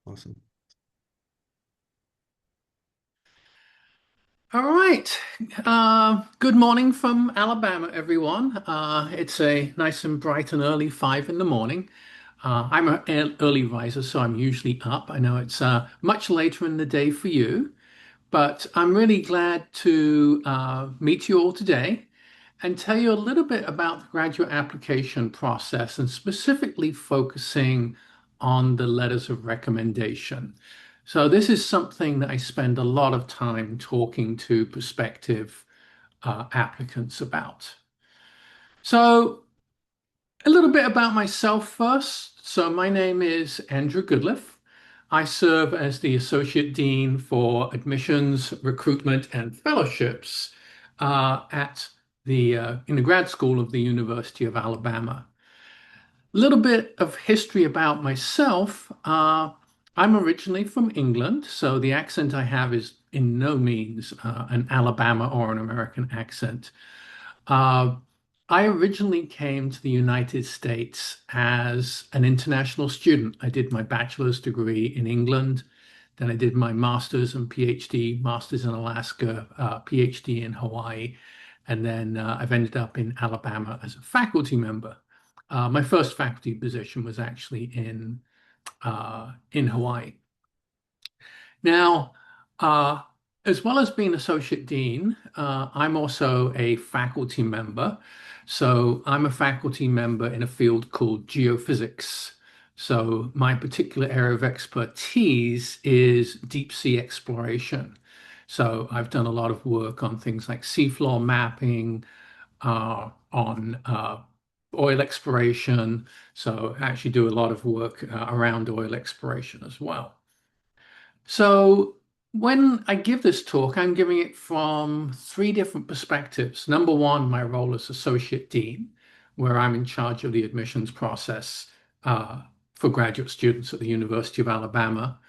Awesome. All right. Good morning from Alabama, everyone. It's a nice and bright and early 5 in the morning. I'm an early riser, so I'm usually up. I know it's much later in the day for you, but I'm really glad to meet you all today and tell you a little bit about the graduate application process and specifically focusing on the letters of recommendation. So this is something that I spend a lot of time talking to prospective applicants about. So a little bit about myself first. So my name is Andrew Goodliffe. I serve as the Associate Dean for Admissions, Recruitment, and Fellowships at in the grad school of the University of Alabama. A little bit of history about myself. I'm originally from England, so the accent I have is in no means an Alabama or an American accent. Uh, I originally came to the United States as an international student. I did my bachelor's degree in England, then I did my master's and PhD, master's in Alaska, PhD in Hawaii, and then I've ended up in Alabama as a faculty member. My first faculty position was actually in Hawaii. Now, uh, as well as being associate dean, I'm also a faculty member. So I'm a faculty member in a field called geophysics. So my particular area of expertise is deep sea exploration. So I've done a lot of work on things like seafloor mapping, on oil exploration. So I actually do a lot of work around oil exploration as well. So when I give this talk, I'm giving it from three different perspectives. Number one, my role as Associate Dean, where I'm in charge of the admissions process for graduate students at the University of Alabama.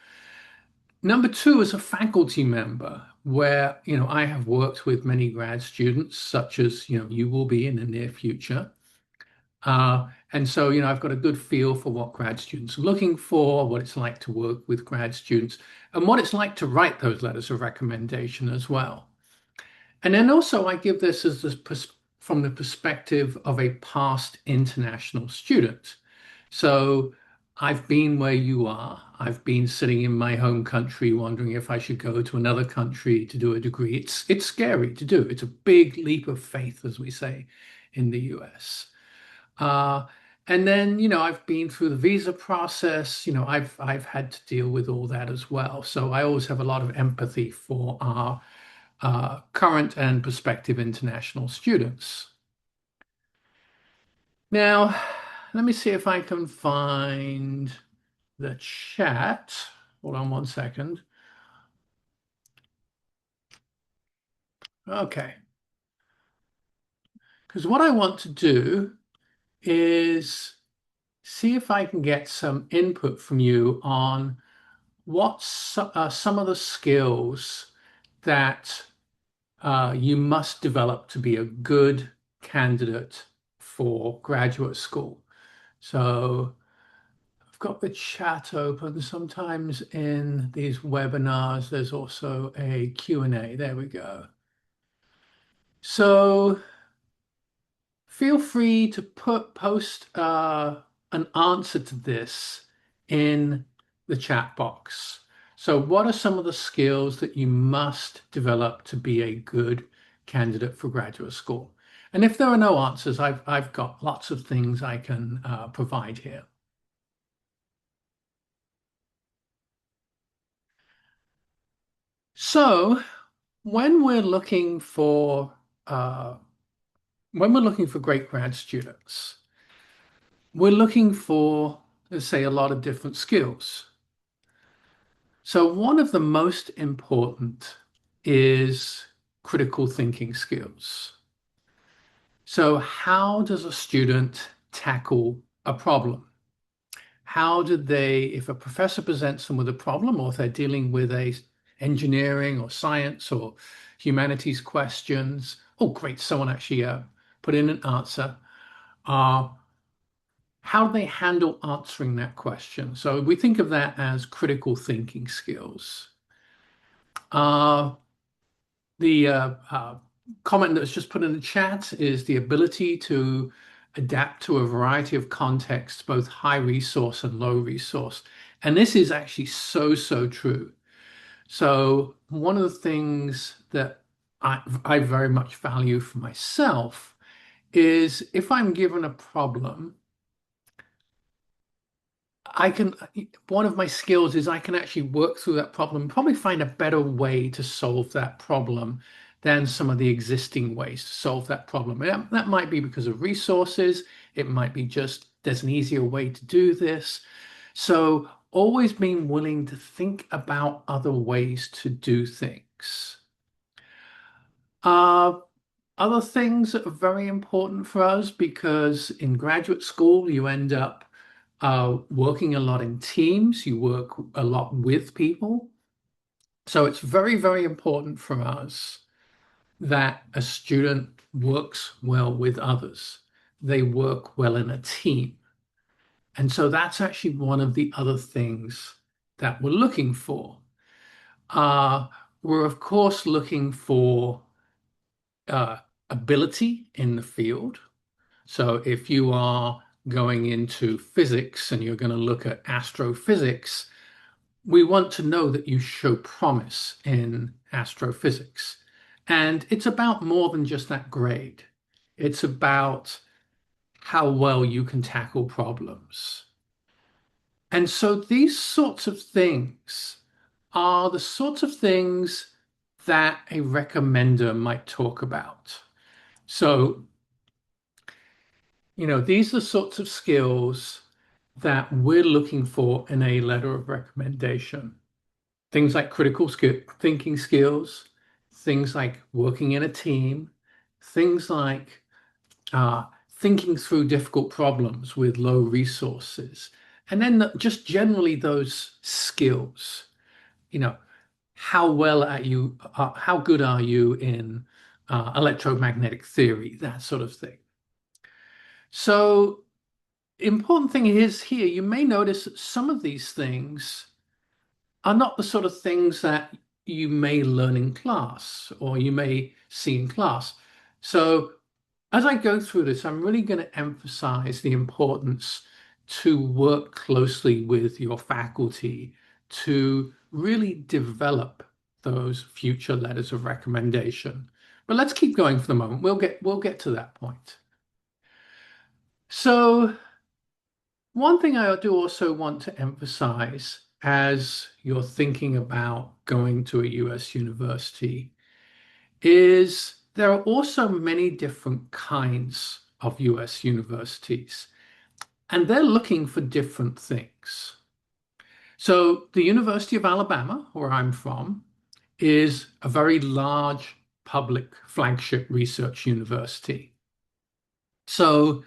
Number two, as a faculty member, where, I have worked with many grad students, such as, you will be in the near future. And so, I've got a good feel for what grad students are looking for, what it's like to work with grad students, and what it's like to write those letters of recommendation as well. And then also, I give this as from the perspective of a past international student. So I've been where you are. I've been sitting in my home country wondering if I should go to another country to do a degree. It's scary to do. It's a big leap of faith, as we say in the US. Uh, and then, I've been through the visa process. I've had to deal with all that as well. So I always have a lot of empathy for our current and prospective international students. Now, let me see if I can find the chat. Hold on one second. Okay. Because what I want to do is see if I can get some input from you on some of the skills that you must develop to be a good candidate for graduate school. So I've got the chat open. Sometimes in these webinars, there's also a Q&A. There we go. So feel free to post an answer to this in the chat box. So what are some of the skills that you must develop to be a good candidate for graduate school? And if there are no answers, I've got lots of things I can provide here. So when we're looking for uh, great grad students, we're looking for, let's say, a lot of different skills. So one of the most important is critical thinking skills. So how does a student tackle a problem? How do they, if a professor presents them with a problem, or if they're dealing with a engineering or science or humanities questions? Oh, great! Someone actually put in an answer. Uh, how do they handle answering that question? So we think of that as critical thinking skills. Uh, the comment that was just put in the chat is the ability to adapt to a variety of contexts, both high resource and low resource. And this is actually so, so true. So one of the things that I very much value for myself is if I'm given a problem, I can, one of my skills is I can actually work through that problem, probably find a better way to solve that problem than some of the existing ways to solve that problem. And that might be because of resources. It might be just there's an easier way to do this. So always being willing to think about other ways to do things. Uh, Other things that are very important for us because in graduate school, you end up working a lot in teams, you work a lot with people. So it's very, very important for us that a student works well with others. They work well in a team. And so that's actually one of the other things that we're looking for. Uh, we're, of course, looking for uh, ability in the field. So if you are going into physics and you're going to look at astrophysics, we want to know that you show promise in astrophysics. And it's about more than just that grade. It's about how well you can tackle problems. And so these sorts of things are the sorts of things that a recommender might talk about. So these are the sorts of skills that we're looking for in a letter of recommendation. Things like critical thinking skills, things like working in a team, things like thinking through difficult problems with low resources, and then just generally those skills. You know, how well are you, how good are you in electromagnetic theory, that sort of thing. So important thing is here, you may notice that some of these things are not the sort of things that you may learn in class or you may see in class. So as I go through this, I'm really going to emphasize the importance to work closely with your faculty to really develop those future letters of recommendation. But let's keep going for the moment. We'll get to that point. So one thing I do also want to emphasize as you're thinking about going to a US university is there are also many different kinds of US universities, and they're looking for different things. So the University of Alabama, where I'm from, is a very large public flagship research university. So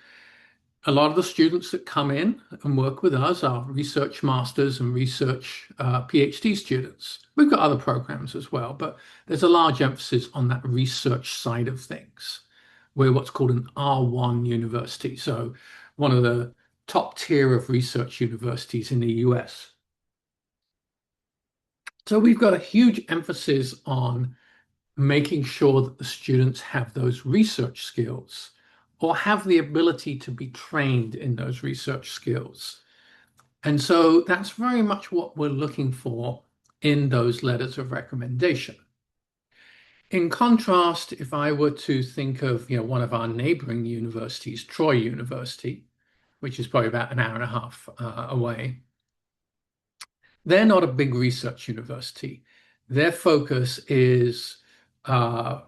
a lot of the students that come in and work with us are research masters and research PhD students. We've got other programs as well, but there's a large emphasis on that research side of things. We're what's called an R1 university, so one of the top tier of research universities in the US. So we've got a huge emphasis on making sure that the students have those research skills or have the ability to be trained in those research skills. And so that's very much what we're looking for in those letters of recommendation. In contrast, if I were to think of, one of our neighboring universities, Troy University, which is probably about an hour and a half away, they're not a big research university. Their focus is uh,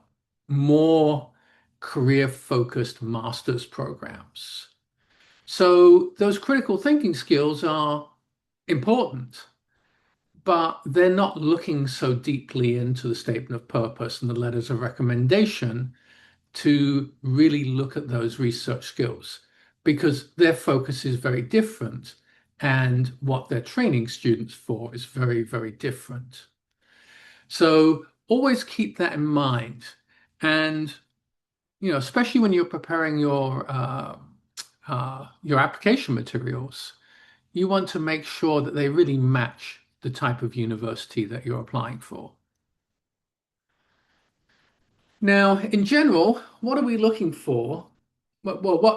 more career-focused master's programs. So those critical thinking skills are important, but they're not looking so deeply into the statement of purpose and the letters of recommendation to really look at those research skills because their focus is very different and what they're training students for is very, very different. So always keep that in mind. And, especially when you're preparing your your application materials, you want to make sure that they really match the type of university that you're applying for. Now, in general, what are we looking for?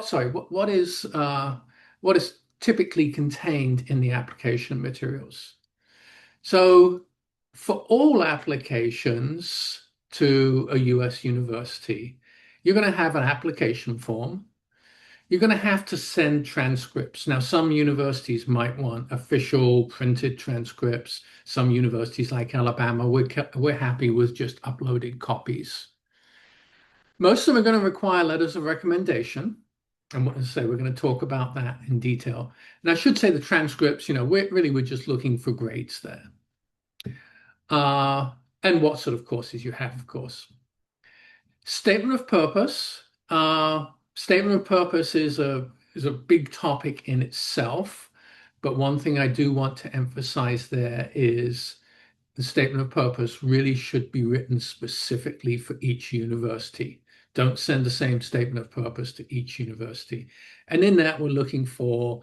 Sorry, what is typically contained in the application materials? So, for all applications to a US university, you're going to have an application form. You're going to have to send transcripts. Now, some universities might want official printed transcripts. Some universities like Alabama, we're happy with just uploaded copies. Most of them are going to require letters of recommendation. And what I say, we're going to talk about that in detail. And I should say the transcripts, we're just looking for grades there. And what sort of courses you have, of course. Statement of purpose. Statement of purpose is a big topic in itself, but one thing I do want to emphasize there is the statement of purpose really should be written specifically for each university. Don't send the same statement of purpose to each university. And in that, we're looking for,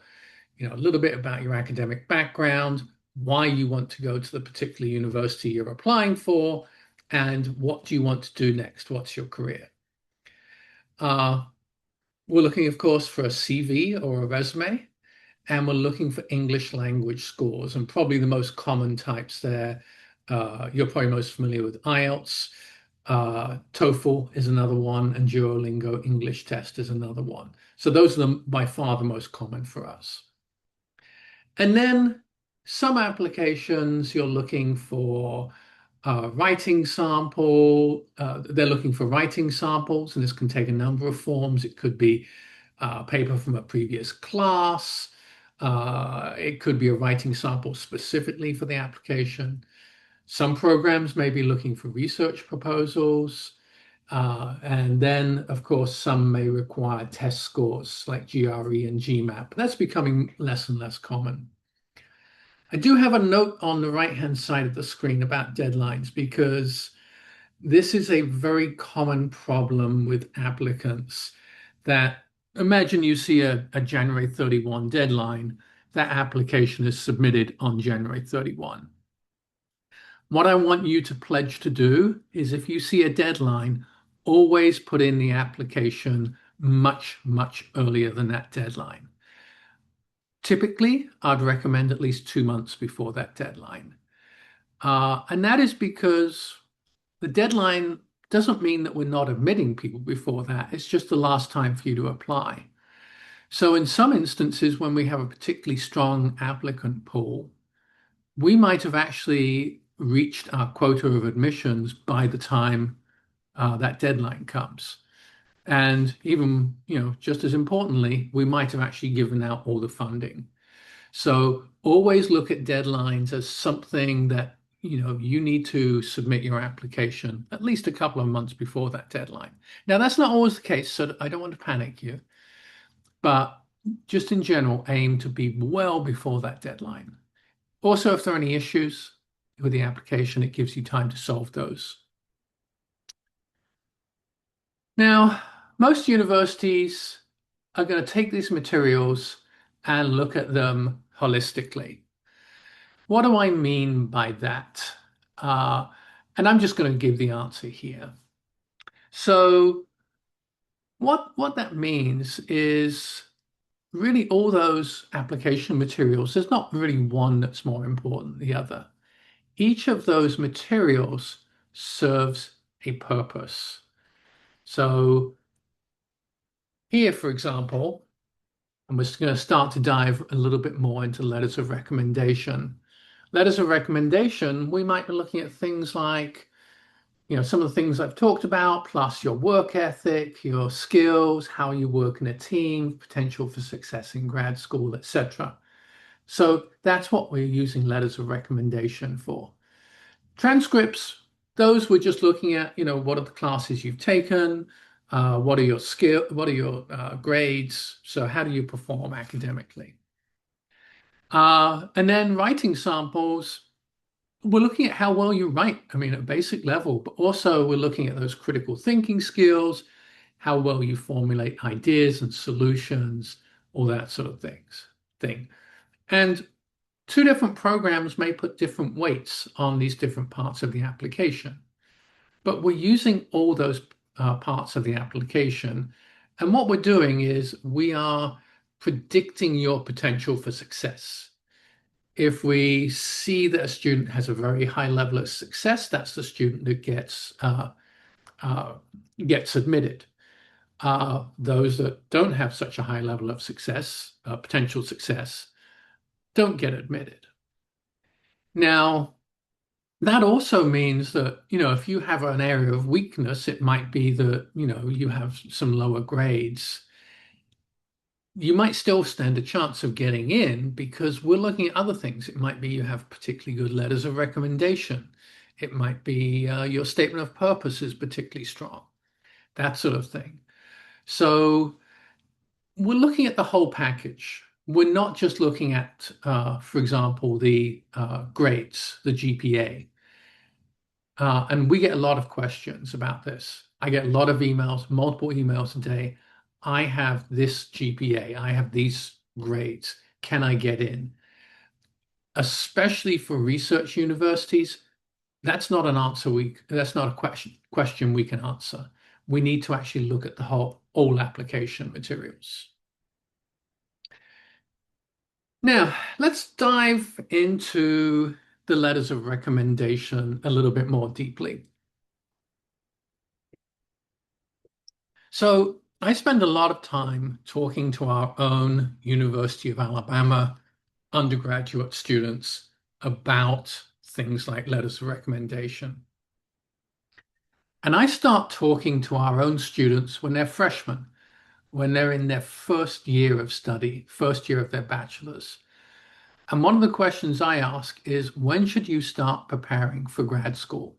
a little bit about your academic background, why you want to go to the particular university you're applying for, and what do you want to do next? What's your career? We're looking, of course, for a CV or a resume, and we're looking for English language scores. And probably the most common types there, you're probably most familiar with IELTS, TOEFL is another one, and Duolingo English test is another one. So those are by far the most common for us. And then some applications, you're looking for writing sample. They're looking for writing samples, and this can take a number of forms. It could be paper from a previous class. It could be a writing sample specifically for the application. Some programs may be looking for research proposals. And then, of course, some may require test scores like GRE and GMAT, but that's becoming less and less common. I do have a note on the right-hand side of the screen about deadlines because this is a very common problem with applicants that imagine you see a January 31 deadline, that application is submitted on January 31. What I want you to pledge to do is if you see a deadline, always put in the application much, much earlier than that deadline. Typically, I'd recommend at least 2 months before that deadline. And that is because the deadline doesn't mean that we're not admitting people before that. It's just the last time for you to apply. So in some instances, when we have a particularly strong applicant pool, we might have actually reached our quota of admissions by the time that deadline comes. And even, just as importantly, we might have actually given out all the funding. So always look at deadlines as something that, you need to submit your application at least a couple of months before that deadline. Now, that's not always the case, so I don't want to panic you, but just in general, aim to be well before that deadline. Also, if there are any issues with the application, it gives you time to solve those. Now, most universities are going to take these materials and look at them holistically. What do I mean by that? And I'm just going to give the answer here. So what that means is really all those application materials, there's not really one that's more important than the other. Each of those materials serves a purpose. So here, for example, and we're going to start to dive a little bit more into letters of recommendation. Letters of recommendation, we might be looking at things like, some of the things I've talked about, plus your work ethic, your skills, how you work in a team, potential for success in grad school, etc. So that's what we're using letters of recommendation for. Transcripts, those we're just looking at, what are the classes you've taken, what are your grades, so how do you perform academically? And then writing samples, we're looking at how well you write, at a basic level, but also we're looking at those critical thinking skills, how well you formulate ideas and solutions, all that sort of thing. And two different programs may put different weights on these different parts of the application, but we're using all those parts of the application. And what we're doing is we are predicting your potential for success. If we see that a student has a very high level of success, that's the student that gets admitted. Those that don't have such a high level of success, potential success, don't get admitted. Now, that also means that, if you have an area of weakness, it might be that, you have some lower grades. You might still stand a chance of getting in because we're looking at other things. It might be you have particularly good letters of recommendation. It might be your statement of purpose is particularly strong, that sort of thing. So we're looking at the whole package. We're not just looking at, for example, the grades, the GPA. And we get a lot of questions about this. I get a lot of emails, multiple emails a day. I have this GPA. I have these grades. Can I get in? Especially for research universities, that's not an answer that's not a question we can answer. We need to actually look at the all application materials. Now, let's dive into the letters of recommendation a little bit more deeply. So I spend a lot of time talking to our own University of Alabama undergraduate students about things like letters of recommendation. And I start talking to our own students when they're freshmen, when they're in their first year of study, first year of their bachelor's. And one of the questions I ask is, when should you start preparing for grad school?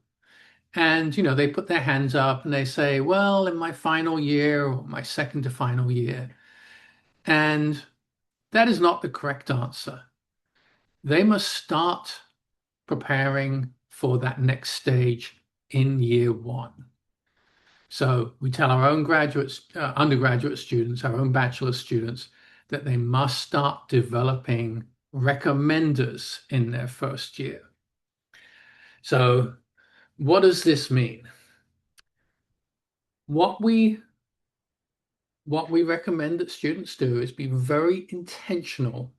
And, they put their hands up and they say, well, in my final year or my second to final year. And that is not the correct answer. They must start preparing for that next stage in year one. So we tell our own undergraduate students, our own bachelor students, that they must start developing recommenders in their first year. So what does this mean? What we recommend that students do is be very intentional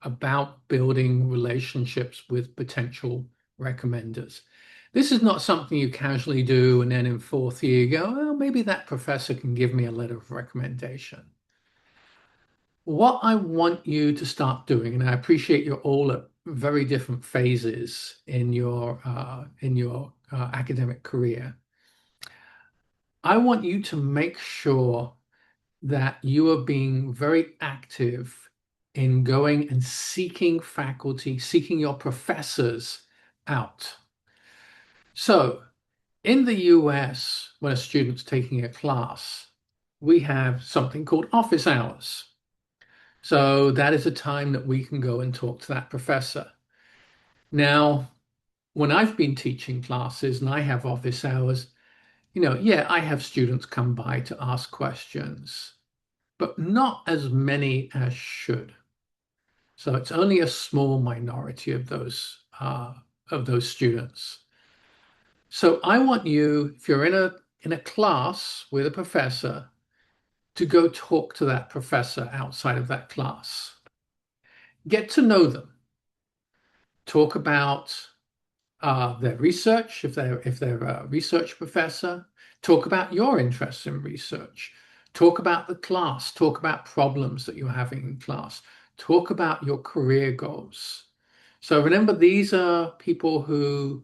about building relationships with potential recommenders. This is not something you casually do and then in fourth year you go, well, maybe that professor can give me a letter of recommendation. What I want you to start doing, and I appreciate you're all at very different phases in your academic career. I want you to make sure that you are being very active in going and seeking faculty, seeking your professors out. So in the US, when a student's taking a class, we have something called office hours. So that is a time that we can go and talk to that professor. Now, when I've been teaching classes and I have office hours, yeah, I have students come by to ask questions, but not as many as should. So it's only a small minority of those students. So I want you, if you're in a class with a professor, to go talk to that professor outside of that class. Get to know them. Talk about their research, if they're a research professor. Talk about your interests in research. Talk about the class. Talk about problems that you're having in class. Talk about your career goals. So remember, these are people who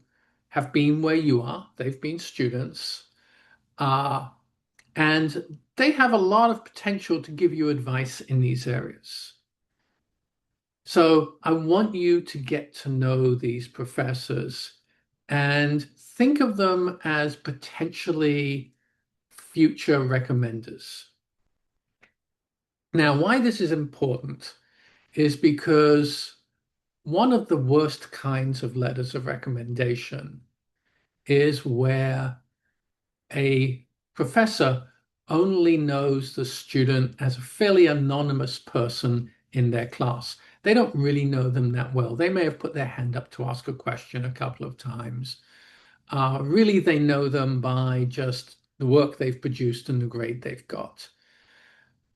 have been where you are. They've been students. And they have a lot of potential to give you advice in these areas. So I want you to get to know these professors and think of them as potentially future recommenders. Now, why this is important is because one of the worst kinds of letters of recommendation is where a professor only knows the student as a fairly anonymous person in their class. They don't really know them that well. They may have put their hand up to ask a question a couple of times. Really, they know them by just the work they've produced and the grade they've got.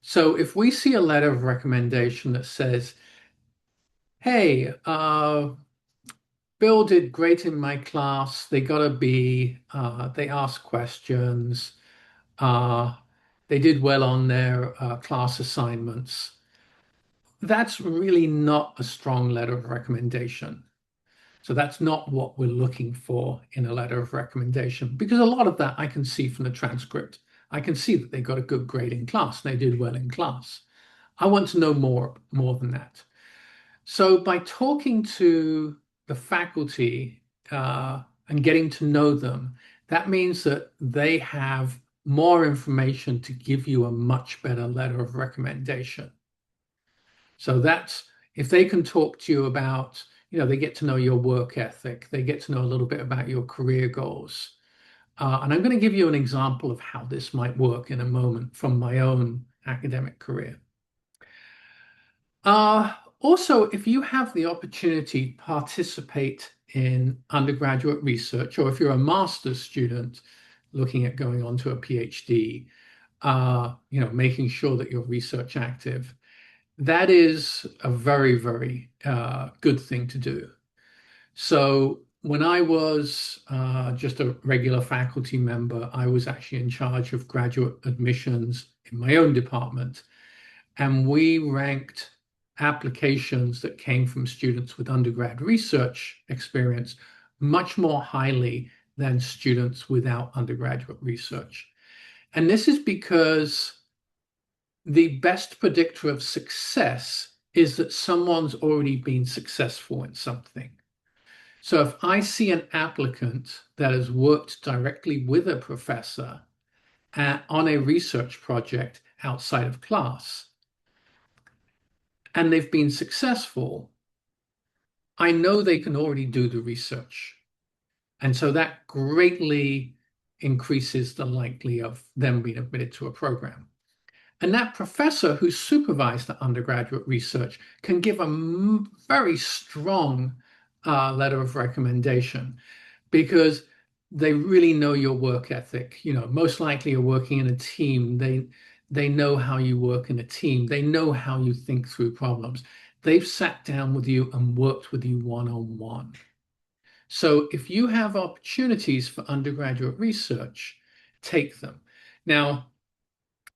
So if we see a letter of recommendation that says, hey, Bill did great in my class, they got a B, they asked questions, uh, they did well on their class assignments, that's really not a strong letter of recommendation. So that's not what we're looking for in a letter of recommendation, because a lot of that I can see from the transcript. I can see that they got a good grade in class and they did well in class. I want to know more than that. So by talking to the faculty and getting to know them, that means that they have more information to give you a much better letter of recommendation. So that's if they can talk to you about, they get to know your work ethic, they get to know a little bit about your career goals. And I'm going to give you an example of how this might work in a moment from my own academic career. Also, if you have the opportunity to participate in undergraduate research, or if you're a master's student looking at going on to a PhD, making sure that you're research active, that is a very, very good thing to do. So when I was just a regular faculty member, I was actually in charge of graduate admissions in my own department. And we ranked applications that came from students with undergrad research experience much more highly than students without undergraduate research. And this is because the best predictor of success is that someone's already been successful in something. So if I see an applicant that has worked directly with a professor on a research project outside of class, and they've been successful, I know they can already do the research. And so that greatly increases the likelihood of them being admitted to a program. And that professor who supervised the undergraduate research can give a very strong letter of recommendation because they really know your work ethic. Most likely you're working in a team. They know how you work in a team. They know how you think through problems. They've sat down with you and worked with you one-on-one. So if you have opportunities for undergraduate research, take them. Now,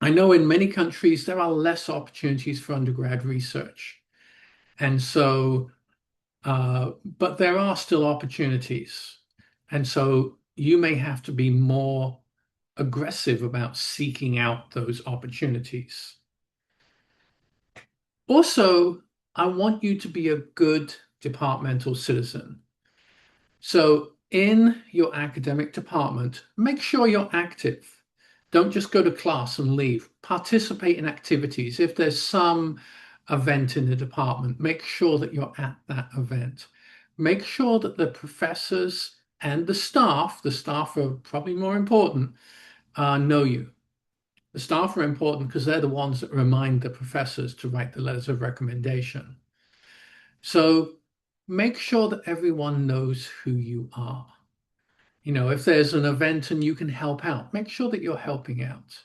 I know in many countries there are less opportunities for undergrad research. And so, but there are still opportunities. And so you may have to be more aggressive about seeking out those opportunities. Also, I want you to be a good departmental citizen. So in your academic department, make sure you're active. Don't just go to class and leave. Participate in activities. If there's some event in the department, make sure that you're at that event. Make sure that the professors and the staff are probably more important, know you. The staff are important because they're the ones that remind the professors to write the letters of recommendation. So make sure that everyone knows who you are. If there's an event and you can help out, make sure that you're helping out.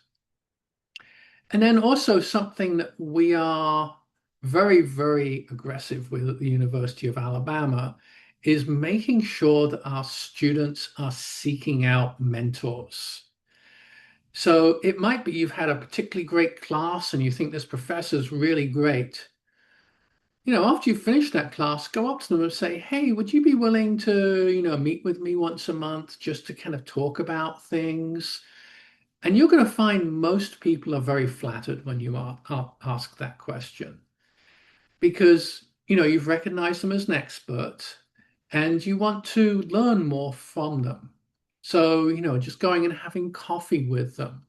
And then also something that we are very, very aggressive with at the University of Alabama is making sure that our students are seeking out mentors. So it might be you've had a particularly great class and you think this professor's really great. After you finish that class, go up to them and say, hey, would you be willing to, meet with me once a month just to kind of talk about things? And you're going to find most people are very flattered when you ask that question because, you've recognized them as an expert and you want to learn more from them. So, just going and having coffee with them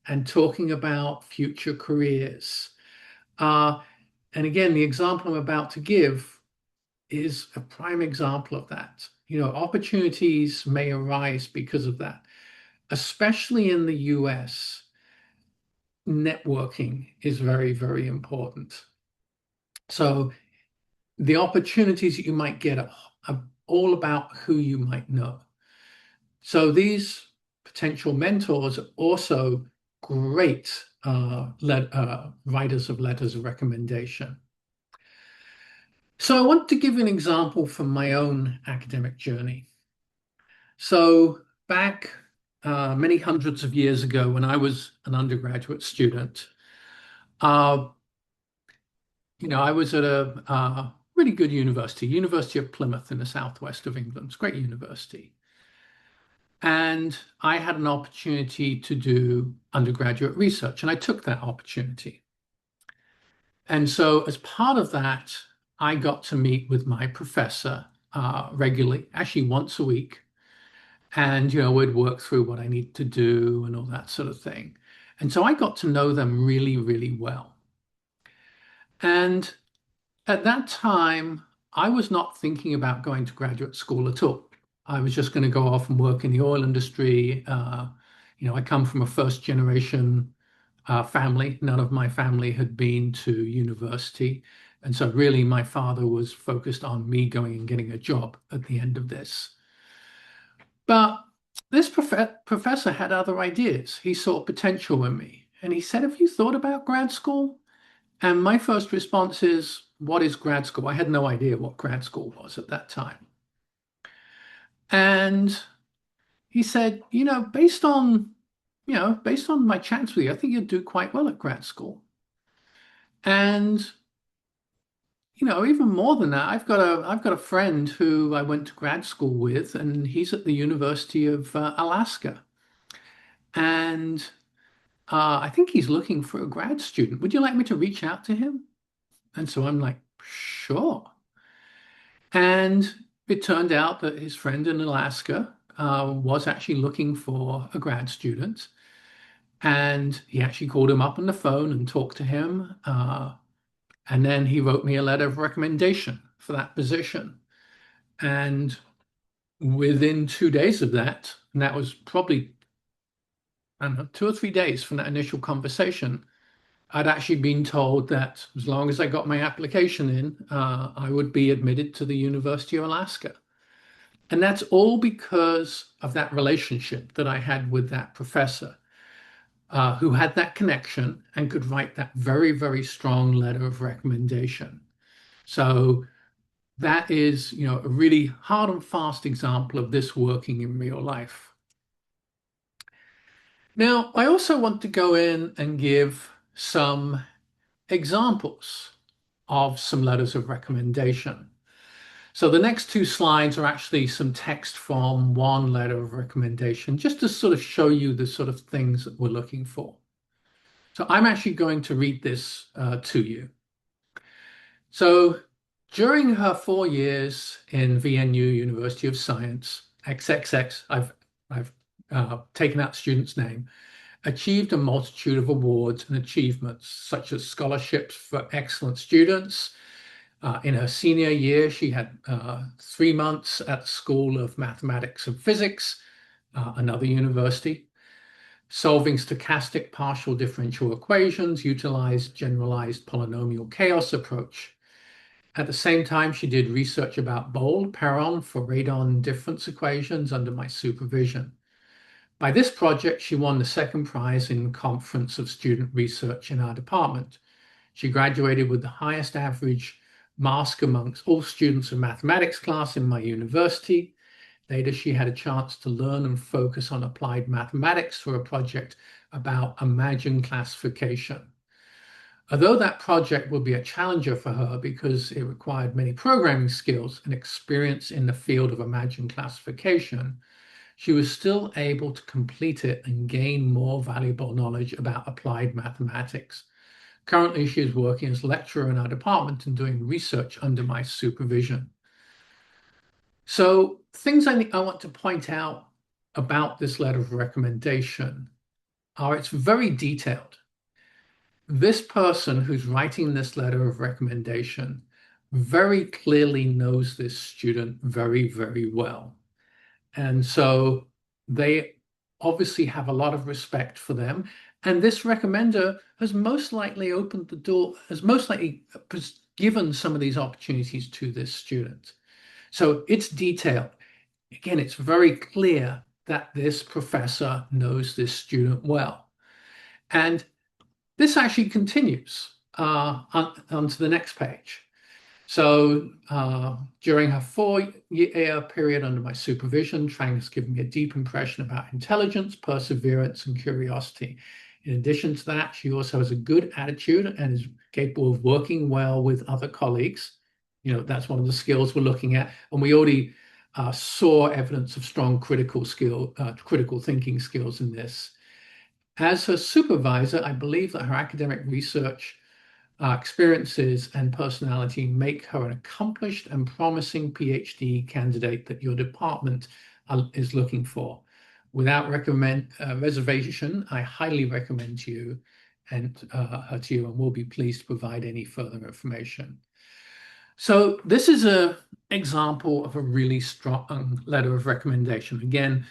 and talking about future careers. And again, the example I'm about to give is a prime example of that. Opportunities may arise because of that, especially in the US. networking is very, very important. So the opportunities that you might get are all about who you might know. So these potential mentors are also great writers of letters of recommendation. So I want to give an example from my own academic journey. So back many hundreds of years ago, when I was an undergraduate student, uh, I was at a really good university, University of Plymouth in the southwest of England. It's a great university. And I had an opportunity to do undergraduate research, and I took that opportunity. And so, as part of that, I got to meet with my professor regularly, actually once a week. And, we'd work through what I need to do and all that sort of thing. And so I got to know them really, really well. And at that time, I was not thinking about going to graduate school at all. I was just going to go off and work in the oil industry. I come from a first generation family. None of my family had been to university. And so really my father was focused on me going and getting a job at the end of this. But this professor had other ideas. He saw potential in me. And he said, "Have you thought about grad school?" And my first response is, "What is grad school?" I had no idea what grad school was at that time. And he said, based on my chats with you, I think you'd do quite well at grad school. And, even more than that, I've got a friend who I went to grad school with, and he's at the University of Alaska. And I think he's looking for a grad student. Would you like me to reach out to him? And so I'm like, sure. And it turned out that his friend in Alaska was actually looking for a grad student. And he actually called him up on the phone and talked to him. And then he wrote me a letter of recommendation for that position. And within 2 days of that, and that was probably, I don't know, 2 or 3 days from that initial conversation, I'd actually been told that as long as I got my application in, I would be admitted to the University of Alaska. And that's all because of that relationship that I had with that professor, who had that connection and could write that very, very strong letter of recommendation. So that is, a really hard and fast example of this working in real life. Now, I also want to go in and give some examples of some letters of recommendation. So the next two slides are actually some text from one letter of recommendation, just to sort of show you the sort of things that we're looking for. So I'm actually going to read this to you. So during her 4 years in VNU University of Science, XXX, I've taken out student's name, achieved a multitude of awards and achievements, such as scholarships for excellent students. In her senior year, she had 3 months at the School of Mathematics and Physics, another university, solving stochastic partial differential equations, utilized generalized polynomial chaos approach. At the same time, she did research about Bol-Perron for radon difference equations under my supervision. By this project, she won the second prize in Conference of Student Research in our department. She graduated with the highest average mark amongst all students of mathematics class in my university. Later, she had a chance to learn and focus on applied mathematics for a project about imagine classification. Although that project will be a challenger for her because it required many programming skills and experience in the field of imagine classification, she was still able to complete it and gain more valuable knowledge about applied mathematics. Currently, she is working as lecturer in our department and doing research under my supervision. So things I want to point out about this letter of recommendation are it's very detailed. This person who's writing this letter of recommendation very clearly knows this student very, very well. And so they obviously have a lot of respect for them. And this recommender has most likely opened the door, has most likely given some of these opportunities to this student. So it's detailed. Again, it's very clear that this professor knows this student well. And this actually continues onto the next page. So during her 4-year period under my supervision, Trang has given me a deep impression about intelligence, perseverance, and curiosity. In addition to that, she also has a good attitude and is capable of working well with other colleagues. You know, that's one of the skills we're looking at. And we already saw evidence of strong critical thinking skills in this. As her supervisor, I believe that her academic research experiences and personality make her an accomplished and promising PhD candidate that your department is looking for. Without reservation, I highly recommend you and her to you, and we'll be pleased to provide any further information. So this is an example of a really strong letter of recommendation. Again,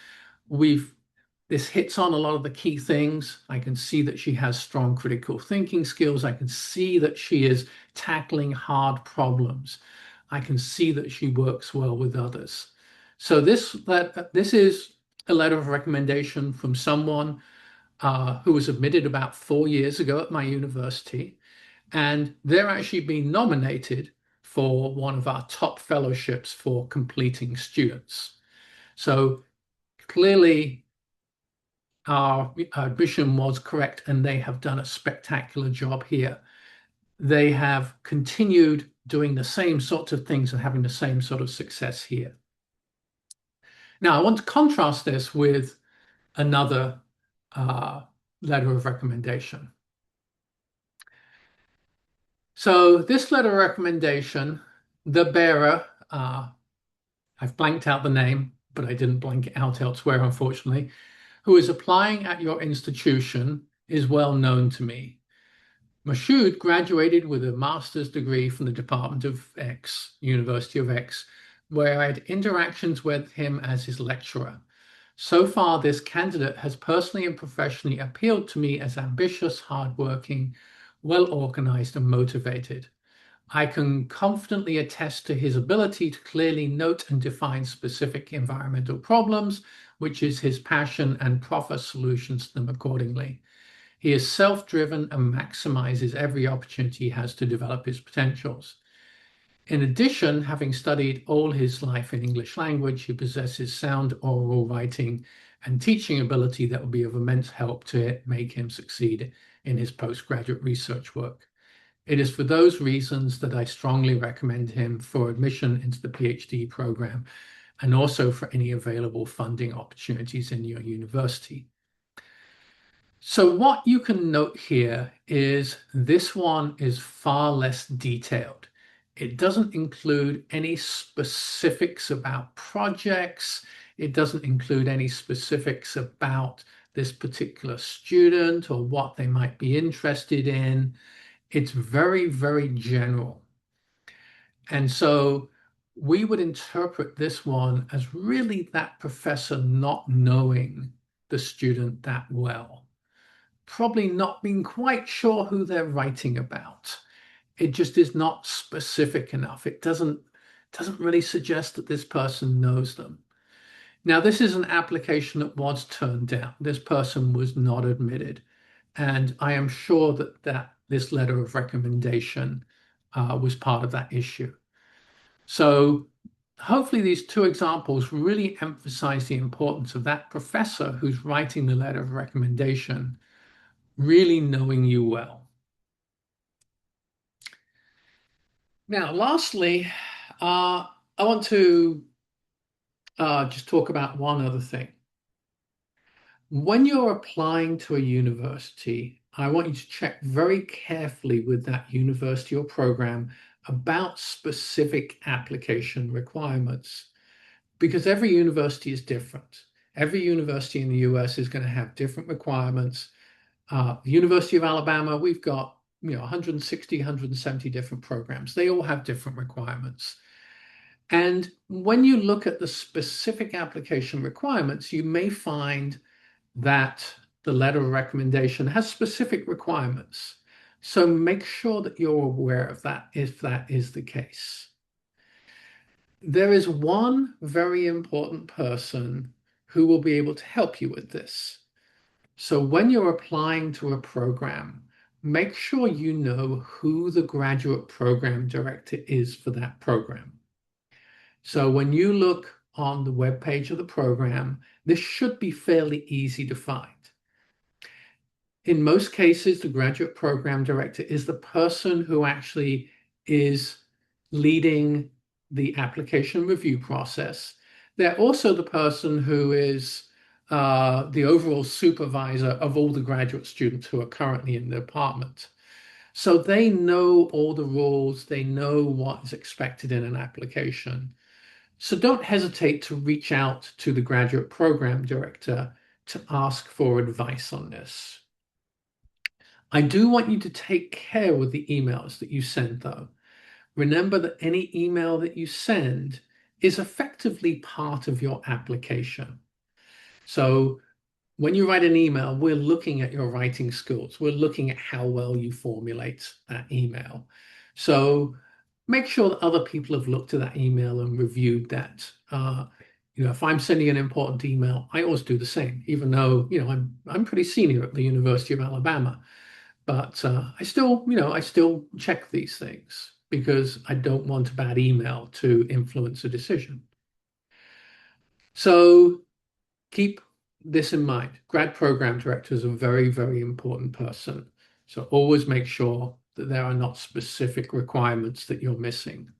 this hits on a lot of the key things. I can see that she has strong critical thinking skills. I can see that she is tackling hard problems. I can see that she works well with others. So this is a letter of recommendation from someone who was admitted about 4 years ago at my university, and they're actually being nominated for one of our top fellowships for completing students. So clearly, our admission was correct, and they have done a spectacular job here. They have continued doing the same sorts of things and having the same sort of success here. Now, I want to contrast this with another letter of recommendation. So this letter of recommendation, the bearer, I've blanked out the name, but I didn't blank it out elsewhere, unfortunately, who is applying at your institution is well known to me. Mashoud graduated with a master's degree from the Department of X, University of X, where I had interactions with him as his lecturer. So far, this candidate has personally and professionally appealed to me as ambitious, hardworking, well-organized, and motivated. I can confidently attest to his ability to clearly note and define specific environmental problems, which is his passion, and proffer solutions to them accordingly. He is self-driven and maximizes every opportunity he has to develop his potentials. In addition, having studied all his life in English language, he possesses sound oral writing and teaching ability that will be of immense help to make him succeed in his postgraduate research work. It is for those reasons that I strongly recommend him for admission into the PhD program and also for any available funding opportunities in your university. So what you can note here is this one is far less detailed. It doesn't include any specifics about projects. It doesn't include any specifics about this particular student or what they might be interested in. It's very, very general. And so we would interpret this one as really that professor not knowing the student that well, probably not being quite sure who they're writing about. It just is not specific enough. It doesn't really suggest that this person knows them. Now, this is an application that was turned down. This person was not admitted. And I am sure that this letter of recommendation was part of that issue. So hopefully these two examples really emphasize the importance of that professor who's writing the letter of recommendation really knowing you well. Now, lastly, I want to just talk about one other thing. When you're applying to a university, I want you to check very carefully with that university or program about specific application requirements, because every university is different. Every university in the US is going to have different requirements. The University of Alabama, we've got 160, 170 different programs. They all have different requirements. And when you look at the specific application requirements, you may find that the letter of recommendation has specific requirements. So make sure that you're aware of that if that is the case. There is one very important person who will be able to help you with this. So when you're applying to a program, make sure you know who the graduate program director is for that program. So when you look on the web page of the program, this should be fairly easy to find. In most cases, the graduate program director is the person who actually is leading the application review process. They're also the person who is the overall supervisor of all the graduate students who are currently in the department. So they know all the rules, they know what is expected in an application. So don't hesitate to reach out to the graduate program director to ask for advice on this. I do want you to take care with the emails that you send, though. Remember that any email that you send is effectively part of your application. So when you write an email, we're looking at your writing skills. We're looking at how well you formulate that email. So make sure that other people have looked at that email and reviewed that. If I'm sending an important email, I always do the same, even though, I'm pretty senior at the University of Alabama. But I still check these things because I don't want a bad email to influence a decision. So keep this in mind. Grad program director is a very, very important person. So always make sure that there are not specific requirements that you're missing.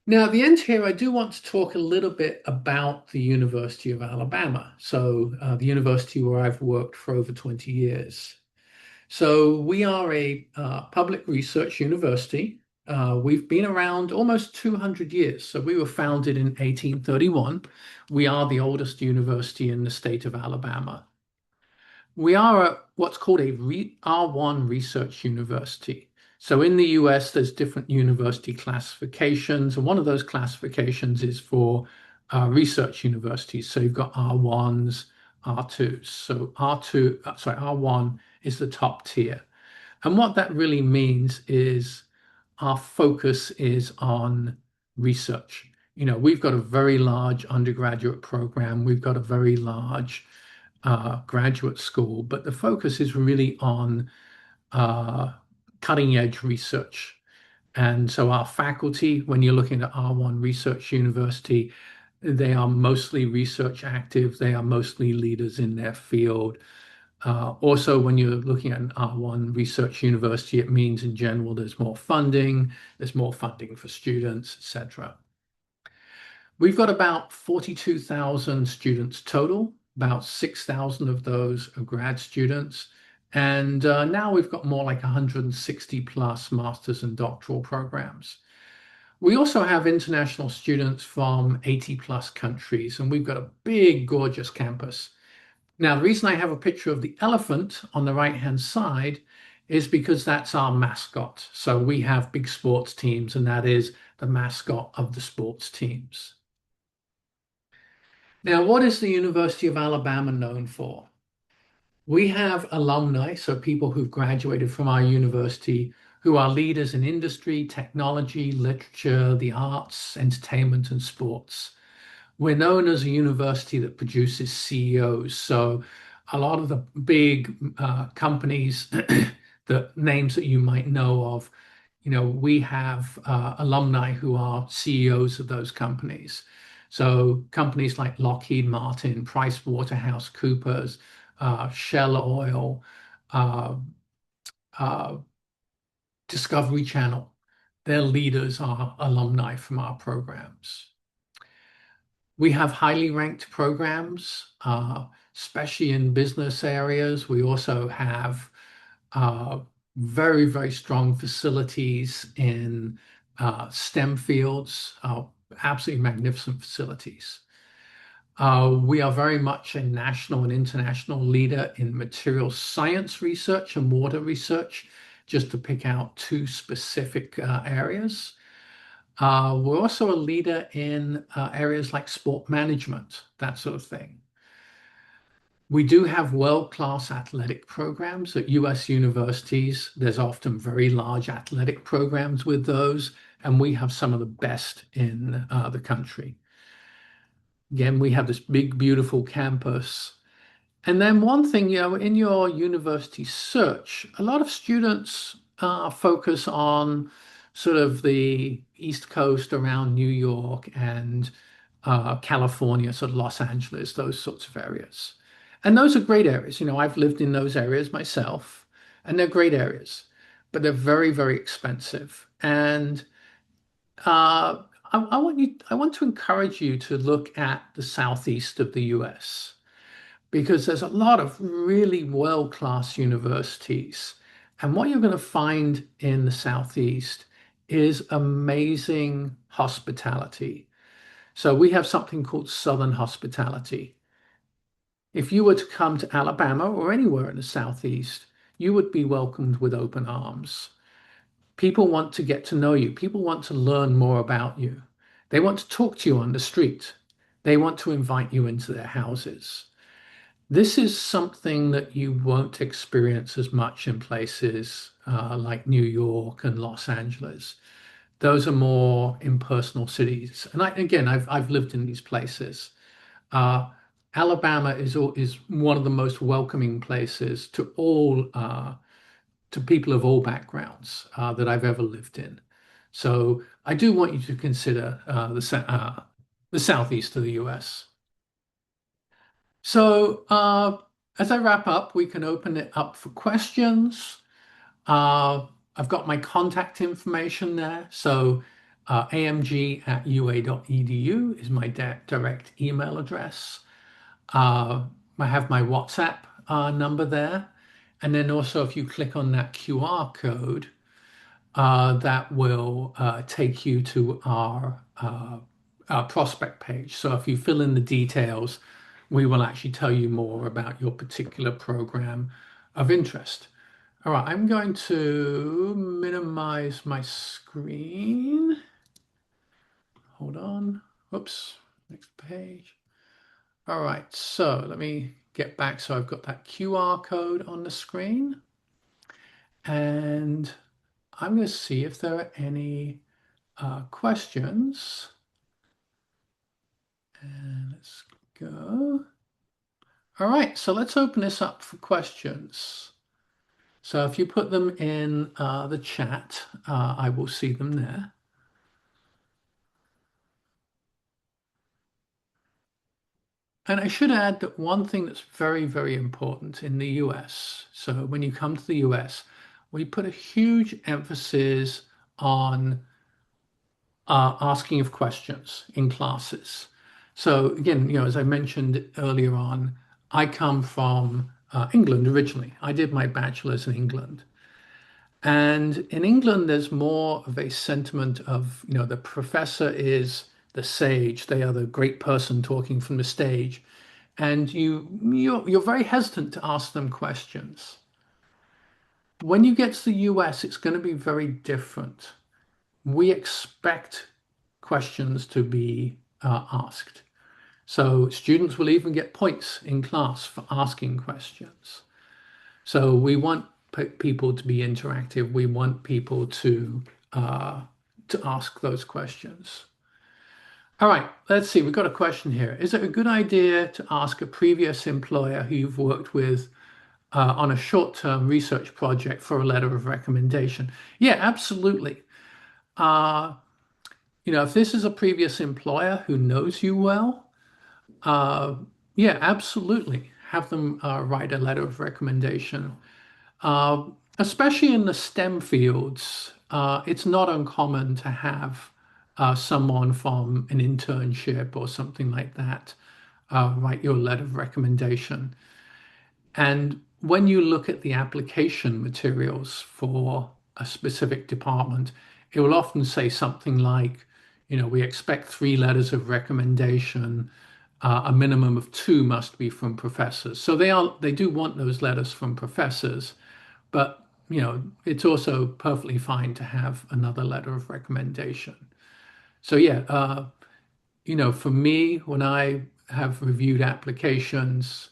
Now, at the end here, I do want to talk a little bit about the University of Alabama. So the university where I've worked for over 20 years. So we are a public research university. We've been around almost 200 years. So we were founded in 1831. We are the oldest university in the state of Alabama. We are what's called a R1 research university. So in the US, there's different university classifications, and one of those classifications is for research universities. So you've got R1s, R2s. So R1 is the top tier. And what that really means is our focus is on research. We've got a very large undergraduate program. We've got a very large graduate school, but the focus is really on cutting edge research. And so our faculty, when you're looking at R1 Research University, they are mostly research active. They are mostly leaders in their field. Also, when you're looking at an R1 Research University, it means in general there's more funding for students, etc. We've got about 42,000 students total. About 6,000 of those are grad students. And now we've got more like 160 plus master's and doctoral programs. We also have international students from 80 plus countries, and we've got a big, gorgeous campus. Now, the reason I have a picture of the elephant on the right-hand side is because that's our mascot. So we have big sports teams, and that is the mascot of the sports teams. Now, what is the University of Alabama known for? We have alumni, so people who've graduated from our university who are leaders in industry, technology, literature, the arts, entertainment, and sports. We're known as a university that produces CEOs. So a lot of the big companies, the names that you might know of, we have alumni who are CEOs of those companies. So companies like Lockheed Martin, PricewaterhouseCoopers, Shell Oil, uh, uh, Discovery Channel, their leaders are alumni from our programs. We have highly ranked programs, especially in business areas. We also have very, very strong facilities in STEM fields, absolutely magnificent facilities. We are very much a national and international leader in material science research and water research, just to pick out two specific areas. We're also a leader in areas like sport management, that sort of thing. We do have world-class athletic programs at US universities. There's often very large athletic programs with those, and we have some of the best in the country. Again, we have this big, beautiful campus. And then one thing, in your university search, a lot of students focus on sort of the East Coast around New York and California, sort of Los Angeles, those sorts of areas. And those are great areas. I've lived in those areas myself, and they're great areas, but they're very, very expensive. And I want to encourage you to look at the southeast of the US because there's a lot of really world-class universities. And what you're going to find in the Southeast is amazing hospitality. So we have something called Southern hospitality. If you were to come to Alabama or anywhere in the Southeast, you would be welcomed with open arms. People want to get to know you. People want to learn more about you. They want to talk to you on the street. They want to invite you into their houses. This is something that you won't experience as much in places like New York and Los Angeles. Those are more impersonal cities. And I've lived in these places. Uh, Alabama is one of the most welcoming places to all to people of all backgrounds that I've ever lived in. So I do want you to consider the southeast of the U.S. So, as I wrap up, we can open it up for questions. Uh, I've got my contact information there. So, amg@ua.edu is my direct email address. Uh, I have my WhatsApp number there. And then also, if you click on that QR code, that will take you to our prospect page. So if you fill in the details, we will actually tell you more about your particular program of interest. All right, I'm going to minimize my screen. Hold on. Whoops, next page. All right, so let me get back. So I've got that QR code on the screen. And I'm going to see if there are any questions. And let's go. All right, so let's open this up for questions. So if you put them in the chat, I will see them there. And I should add that one thing that's very, very important in the US, so when you come to the US, we put a huge emphasis on asking of questions in classes. So again, as I mentioned earlier on, I come from England originally. I did my bachelor's in England. And in England, there's more of a sentiment of, the professor is the sage. They are the great person talking from the stage. And you're very hesitant to ask them questions. When you get to the US, it's going to be very different. We expect questions to be asked. So students will even get points in class for asking questions. So we want people to be interactive. We want people to ask those questions. All right, let's see. We've got a question here. Is it a good idea to ask a previous employer who you've worked with on a short-term research project for a letter of recommendation? Yeah, absolutely. Uh, if this is a previous employer who knows you well, uh, yeah, absolutely. Have them write a letter of recommendation. Uh, Especially in the STEM fields, it's not uncommon to have someone from an internship or something like that write your letter of recommendation. And when you look at the application materials for a specific department, it will often say something like, we expect 3 letters of recommendation. A minimum of 2 must be from professors. So they do want those letters from professors, but it's also perfectly fine to have another letter of recommendation. So yeah, for me, when I have reviewed applications,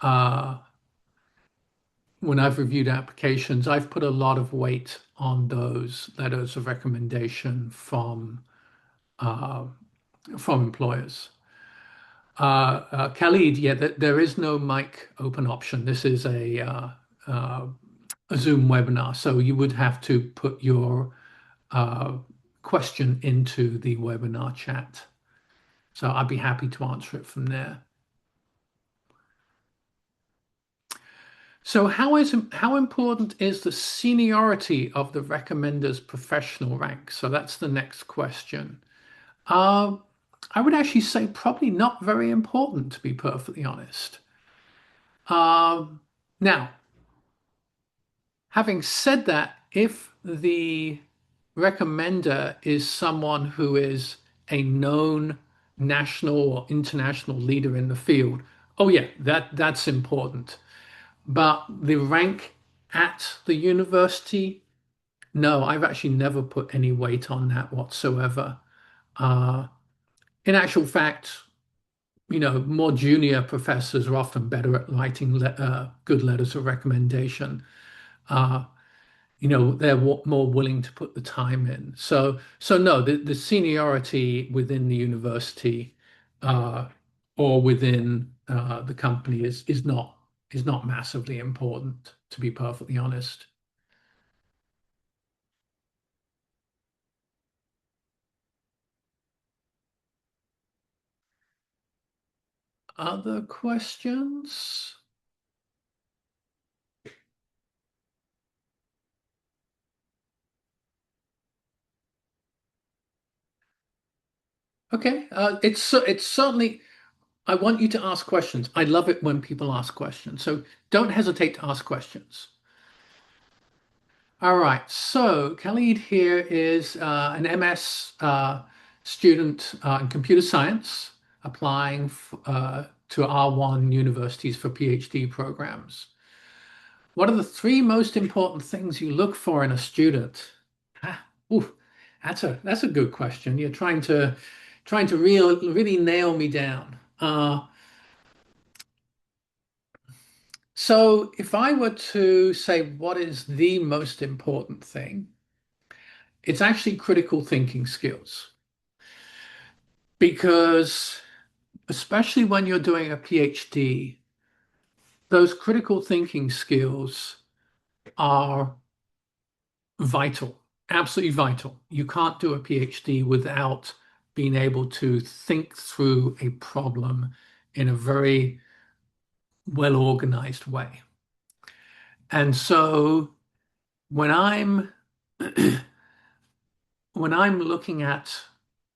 uh, when I've reviewed applications, I've put a lot of weight on those letters of recommendation uh, from employers. Khalid, yeah, there is no mic open option. This is uh, a Zoom webinar, so you would have to put your uh, question into the webinar chat. So I'd be happy to answer it from there. So how important is the seniority of the recommender's professional rank? So that's the next question. Uh, I would actually say probably not very important, to be perfectly honest. Um, Now, having said that, if the recommender is someone who is a known national or international leader in the field, oh yeah, that's important. But the rank at the university, no, I've actually never put any weight on that whatsoever. Uh, in actual fact, more junior professors are often better at writing good letters of recommendation. Uh, they're more willing to put the time in. So no, the seniority within the university uh, or within the company is not massively important, to be perfectly honest. Other questions? Okay, it's certainly. I want you to ask questions. I love it when people ask questions. So don't hesitate to ask questions. All right. So Khalid here is an MS student in computer science applying to R1 universities for PhD programs. What are the three most important things you look for in a student? Ah, ooh, that's a good question. You're trying to really nail me down. So if I were to say what is the most important thing, it's actually critical thinking skills. Because especially when you're doing a PhD, those critical thinking skills are vital, absolutely vital. You can't do a PhD without being able to think through a problem in a very well organized way. And so when I'm when I'm looking at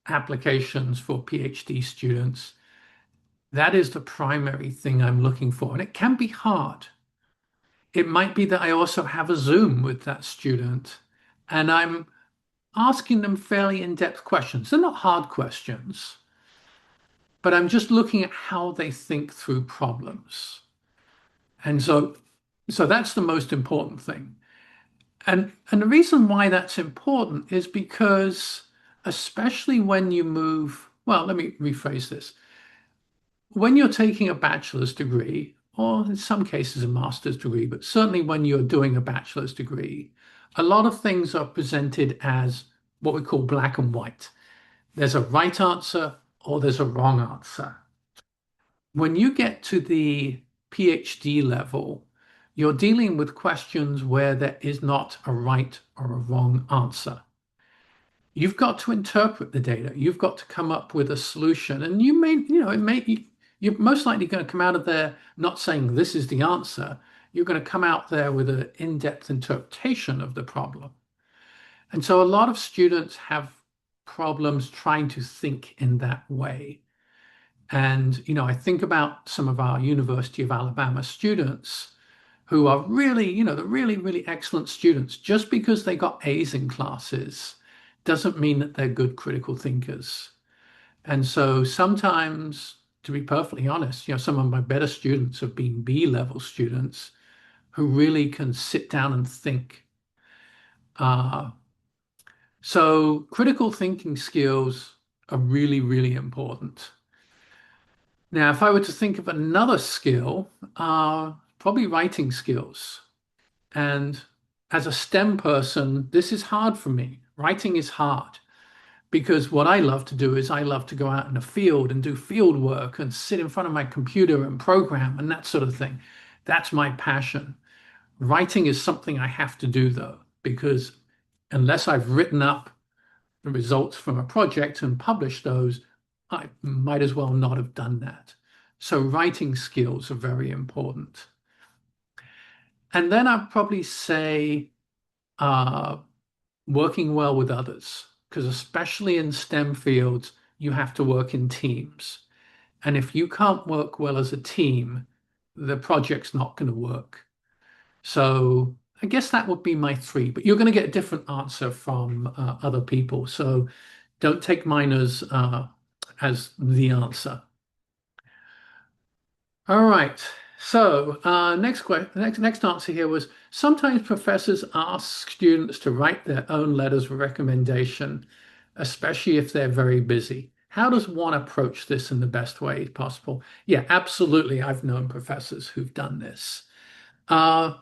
applications for PhD students, that is the primary thing I'm looking for. And it can be hard. It might be that I also have a Zoom with that student and I'm asking them fairly in-depth questions. They're not hard questions, but I'm just looking at how they think through problems. And so that's the most important thing. And the reason why that's important is because especially when you move, well, let me rephrase this. When you're taking a bachelor's degree, or in some cases a master's degree, but certainly when you're doing a bachelor's degree, a lot of things are presented as what we call black and white. There's a right answer or there's a wrong answer. When you get to the PhD level, you're dealing with questions where there is not a right or a wrong answer. You've got to interpret the data. You've got to come up with a solution. And you're most likely going to come out of there not saying this is the answer. You're going to come out there with an in-depth interpretation of the problem. And so a lot of students have problems trying to think in that way. And, I think about some of our University of Alabama students who are really, the really, really excellent students. Just because they got A's in classes doesn't mean that they're good critical thinkers. And so sometimes, to be perfectly honest, some of my better students have been B-level students who really can sit down and think. Uh, so critical thinking skills are really, really important. Now, if I were to think of another skill, probably writing skills. And as a STEM person, this is hard for me. Writing is hard because what I love to do is I love to go out in the field and do field work and sit in front of my computer and program and that sort of thing. That's my passion. Writing is something I have to do though, because unless I've written up the results from a project and published those, I might as well not have done that. So writing skills are very important. And then I'd probably say uh, working well with others, because especially in STEM fields, you have to work in teams. And if you can't work well as a team, the project's not going to work. So I guess that would be my three, but you're going to get a different answer from other people. So don't take mine as the answer. All right. So next answer here was sometimes professors ask students to write their own letters of recommendation, especially if they're very busy. How does one approach this in the best way possible? Yeah, absolutely. I've known professors who've done this. Uh,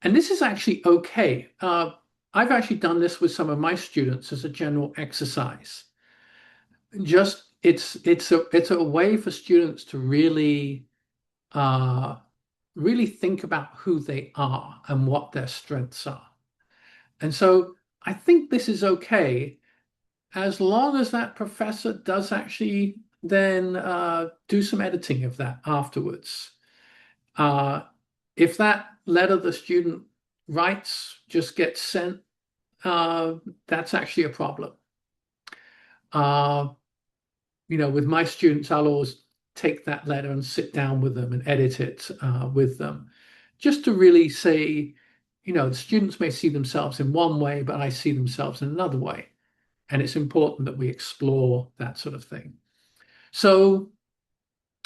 and this is actually okay. I've actually done this with some of my students as a general exercise. Just it's a way for students to uh, really think about who they are and what their strengths are. And so I think this is okay as long as that professor does actually then do some editing of that afterwards. Uh, if that letter the student writes just gets sent, that's actually a problem. Uh, with my students, I'll always take that letter and sit down with them and edit it with them, just to really say, the students may see themselves in one way, but I see themselves in another way. And it's important that we explore that sort of thing. So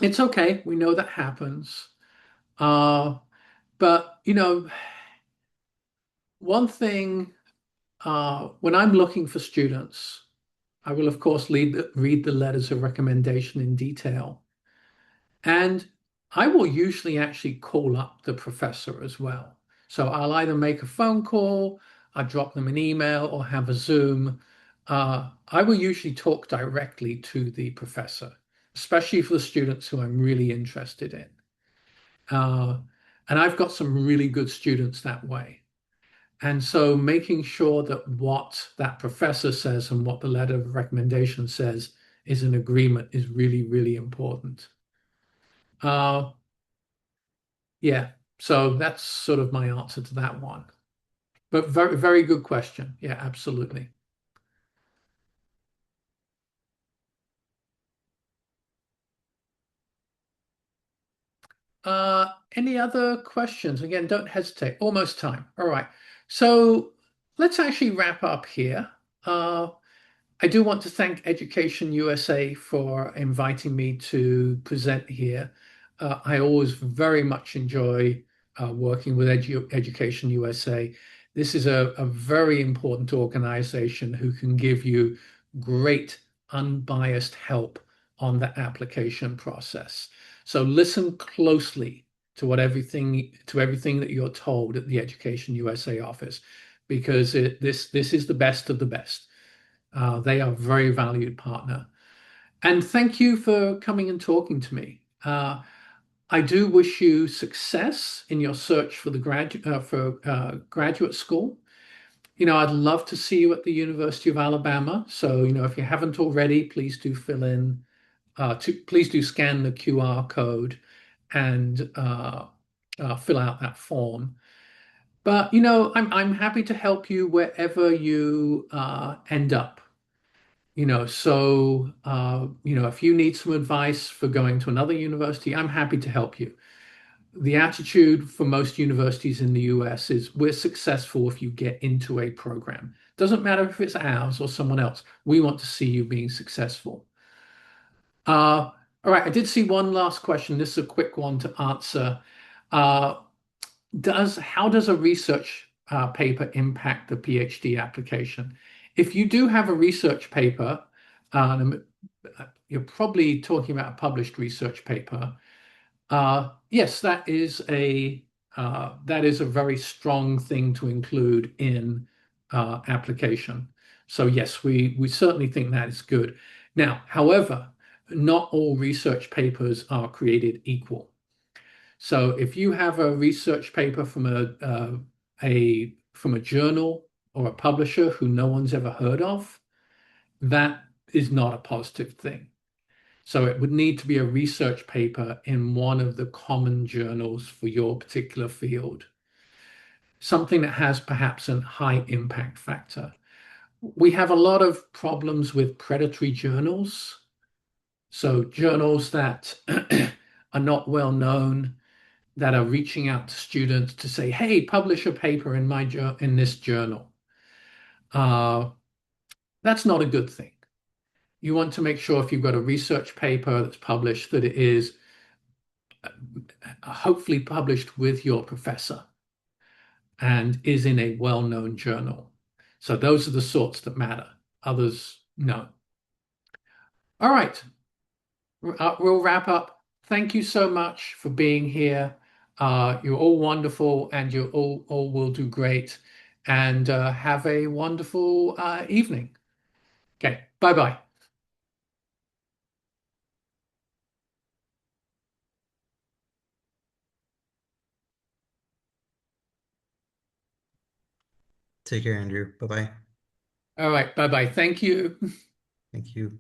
it's okay. We know that happens. Uh, but, one thing, when I'm looking for students, I will, of course, read the letters of recommendation in detail. And I will usually actually call up the professor as well. So I'll either make a phone call, I drop them an email, or have a Zoom. I will usually talk directly to the professor, especially for the students who I'm really interested in. Uh, and I've got some really good students that way. And so making sure that what that professor says and what the letter of recommendation says is in agreement is really, really important. Uh, yeah, so that's sort of my answer to that one. But very, very good question. Yeah, absolutely. Any other questions? Again, don't hesitate. Almost time. All right. So let's actually wrap up here. Uh, I do want to thank Education USA for inviting me to present here. I always very much enjoy working with Education USA. This is a very important organization who can give you great unbiased help on the application process. So listen closely to everything that you're told at the Education USA office, because this is the best of the best. They are a very valued partner. And thank you for coming and talking to me. I do wish you success in your search for the graduate school. I'd love to see you at the University of Alabama. So, if you haven't already, please do please do scan the QR code and fill out that form. But, I'm happy to help you wherever you end up. If you need some advice for going to another university, I'm happy to help you. The attitude for most universities in the US is we're successful if you get into a program. Doesn't matter if it's ours or someone else. We want to see you being successful. All right, I did see one last question. This is a quick one to answer. Uh, how does a research paper impact the PhD application? If you do have a research paper, um, you're probably talking about a published research paper. Yes, that is a very strong thing to include in application. So yes, we certainly think that is good. Now, however, not all research papers are created equal. So if you have a research paper from a journal or a publisher who no one's ever heard of, that is not a positive thing. So it would need to be a research paper in one of the common journals for your particular field, something that has perhaps a high impact factor. We have a lot of problems with predatory journals. So journals that are not well known, that are reaching out to students to say, "Hey, publish a paper in in this journal." Uh, that's not a good thing. You want to make sure if you've got a research paper that's published that it is hopefully published with your professor and is in a well-known journal. So those are the sorts that matter. Others, no. All right, we'll wrap up. Thank you so much for being here. You're all wonderful and you all will do great. And have a wonderful evening. Okay, bye-bye. Take care, Andrew. Bye bye. All right, bye-bye. Thank you. Thank you.